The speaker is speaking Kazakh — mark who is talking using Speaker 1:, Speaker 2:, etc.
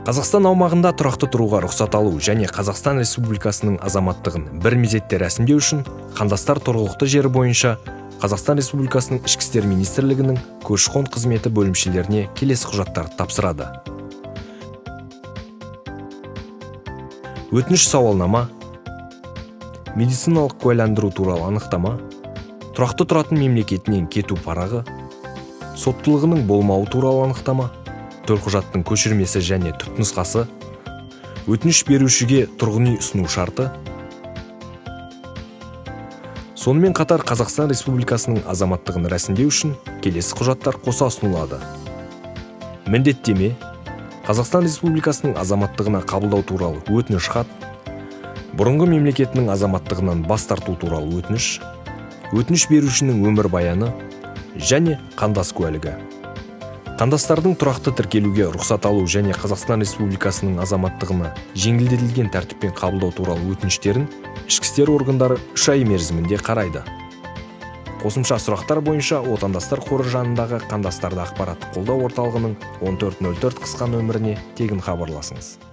Speaker 1: Қазақстан аумағында тұрақты тұруға рұқсат алу және Қазақстан Республикасының азаматтығын бір мезетте рәсімдеу үшін қандастар тұрғылықты жері бойынша Қазақстан Республикасының Ішкі істер министрлігінің көші-қон қызметі бөлімшелеріне келесі құжаттарды тапсырады. Өтініш сауалнама, медициналық куәландыру туралы анықтама, тұрақты тұратын мемлекетінен кету парағы, соттылығының болмауы туралы анықтама, төлқұжаттың көшірмесі және түпнұсқасы, өтініш берушіге тұрғын үй ұсыну шарты. Сонымен қатар Қазақстан Республикасының азаматтығын рәсімдеу үшін келесі құжаттар қоса ұсынылады. Міндеттеме, Қазақстан Республикасының азаматтығына қабылдау туралы өтініш хат, бұрынғы мемлекетінің азаматтығынан бас тарту туралы өтініш берушінің өмірбаяны және қандас куәлігі. Қандастардың тұрақты тіркелуге рұқсат алу және Қазақстан Республикасының азаматтығына жеңілдетілген тәртіппен қабылдау туралы өтініштерін ішкі істер органдары 3 ай мерзімінде қарайды. Қосымша сұрақтар бойынша отандастар қоры жанындағы қандастарды ақпараттық қолдау орталығының 1404 қысқа нөміріне тегін хабарласыңыз.